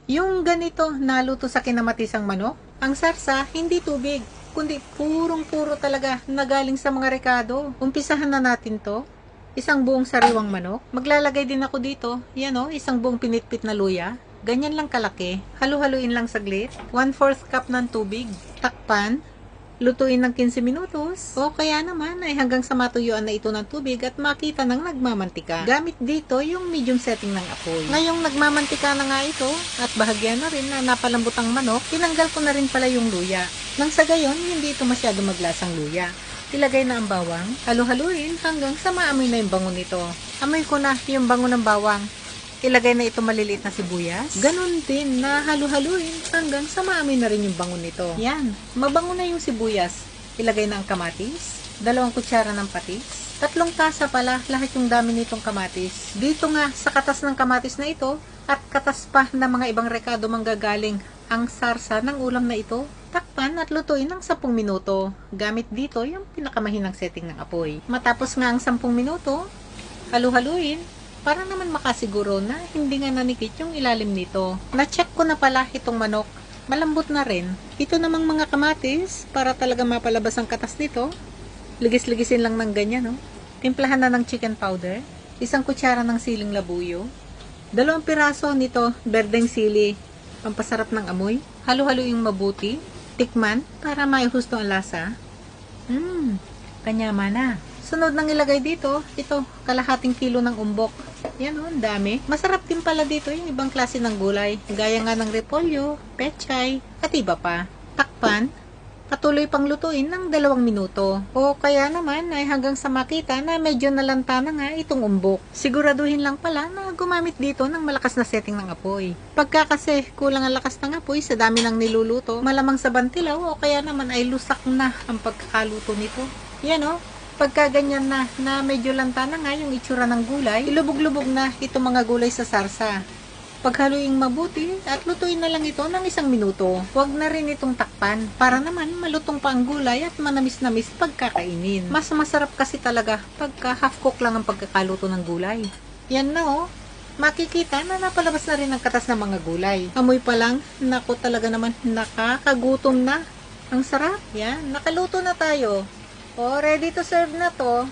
Yung ganito naluto sa kinamatisang manok, ang sarsa hindi tubig, kundi purong-puro talaga na galing sa mga rekado. Umpisahan na natin to. Isang buong sariwang manok. Maglalagay din ako dito, yan o, isang buong pinitpit na luya. Ganyan lang kalaki. Halu-haluin lang saglit. 1/4 cup ng tubig. Takpan. Lutuin ng 15 minutos o kaya naman ay hanggang sa matuyuan na ito ng tubig at makita ng nagmamantika. Gamit dito yung medium setting ng apoy. Ngayong nagmamantika na nga ito at bahagyan na rin na napalambot ang manok, tinanggal ko na rin pala yung luya. Nang sa gayon, hindi ito masyado maglasang luya. Ilagay na ang bawang, halu-haluin hanggang sa maamoy na yung bango nito. Amoy ko na yung bango ng bawang. Ilagay na ito maliliit na sibuyas. Ganon din na halu-haluin hanggang sa maamoy na rin yung bango nito. Yan, mabango na yung sibuyas. Ilagay na ang kamatis, 2 kutsara ng patis, 3 tasa pala lahat yung dami nitong kamatis. Dito nga sa katas ng kamatis na ito at katas pa ng mga ibang rekado manggagaling ang sarsa ng ulam na ito. Takpan at lutuin ng 10 minuto. Gamit dito yung pinakamahinang setting ng apoy. Matapos nga ang 10 minuto, halu-haluin para naman makasiguro na hindi nga nanikit yung ilalim nito. Na-check ko na pala itong manok. Malambot na rin. Ito namang mga kamatis, para talaga mapalabas ang katas nito. Ligis-ligisin lang ng ganyan, no? Timplahan na ng chicken powder. 1 kutsara ng siling labuyo. 2 piraso nito, berdeng sili. Pampasarap ng amoy. Halu-haluing mabuti. Tikman, para may husto ang lasa. Kanyama na. Sunod nang ilagay dito, ito, kalahating kilo ng umbok. Yan o, dami. Masarap din pala dito yung ibang klase ng gulay. Gaya nga ng repolyo, pechay, at iba pa. Takpan, patuloy pang lutuin ng 2 minuto. O kaya naman ay hanggang sa makita na medyo nalanta na nga itong umbok. Siguraduhin lang pala na gumamit dito ng malakas na setting ng apoy. Pagka kasi kulang ang lakas ng apoy sa dami ng niluluto, malamang sa bantilaw o kaya naman ay lusak na ang pagkakaluto nito. Yan o. Pagka ganyan na medyo lanta na nga yung itsura ng gulay, ilubog-lubog na itong mga gulay sa sarsa. Paghaluing mabuti at lutuin na lang ito ng 1 minuto. Huwag na rin itong takpan para naman malutong pa ang gulay at manamis-namis pagkakainin. Mas masarap kasi talaga pagka half cook lang ang pagkakaluto ng gulay. Yan na oh. Makikita na napalabas na rin ang katas ng mga gulay. Amoy pa lang, naku talaga naman nakakagutom na. Ang sarap. Yan, nakaluto na tayo. Oh, ready to serve na to.